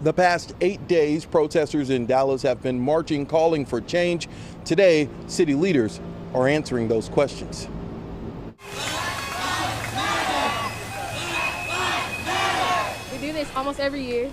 The past 8 days, protesters in Dallas have been marching, calling for change. Today, city leaders are answering those questions. We do this almost every year.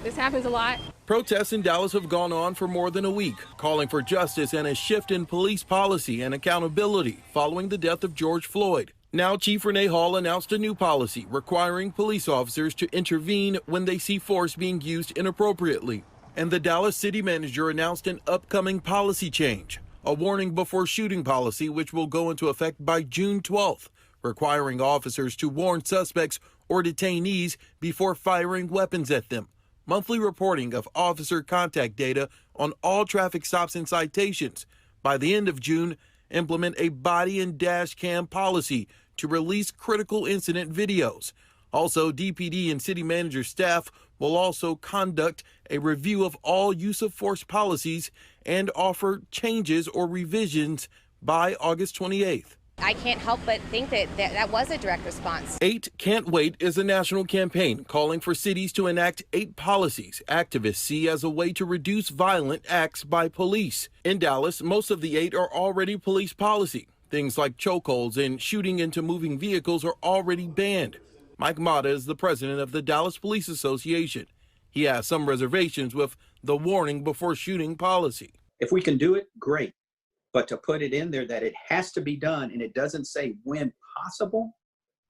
This happens a lot. Protests in Dallas have gone on for more than a week, calling for justice and a shift in police policy and accountability following the death of George Floyd. Now, Chief Renee Hall announced a new policy requiring police officers to intervene when they see force being used inappropriately. And the Dallas city manager announced an upcoming policy change, a warning before shooting policy, which will go into effect by June 12th, requiring officers to warn suspects or detainees before firing weapons at them. Monthly reporting of officer contact data on all traffic stops and citations. By the end of June, implement a body and dash cam policy to release critical incident videos. Also, DPD and city manager staff will also conduct a review of all use of force policies and offer changes or revisions by August 28th. I can't help but think that was a direct response. 8 Can't Wait is a national campaign calling for cities to enact 8 policies activists see as a way to reduce violent acts by police. In Dallas, most of the 8 are already police policy. Things like chokeholds and shooting into moving vehicles are already banned. Mike Mata is the president of the Dallas Police Association. He has some reservations with the warning before shooting policy. If we can do it, great. But to put it in there that it has to be done and it doesn't say when possible,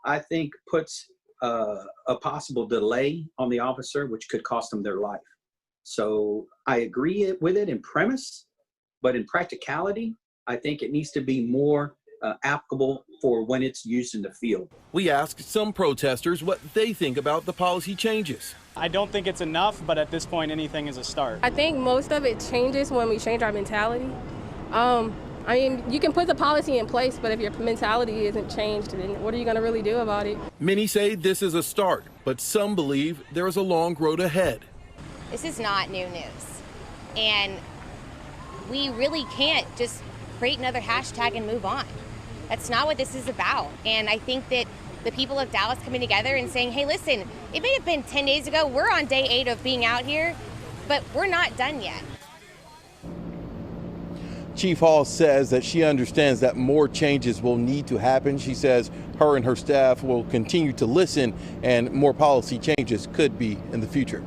I think puts a possible delay on the officer, which could cost them their life. So I agree with it in premise, but in practicality, I think it needs to be more applicable for when it's used in the field. We asked some protesters what they think about the policy changes. I don't think it's enough, but at this point, anything is a start. I think most of it changes when we change our mentality. I mean, you can put the policy in place, but if your mentality isn't changed, then what are you going to really do about it? Many say this is a start, but some believe there is a long road ahead. This is not new news. And we really can't just create another hashtag and move on. That's not what this is about. And I think that the people of Dallas coming together and saying, hey, listen, it may have been 10 days ago. We're on day 8 of being out here, but we're not done yet. Chief Hall says that she understands that more changes will need to happen. She says her and her staff will continue to listen and more policy changes could be in the future.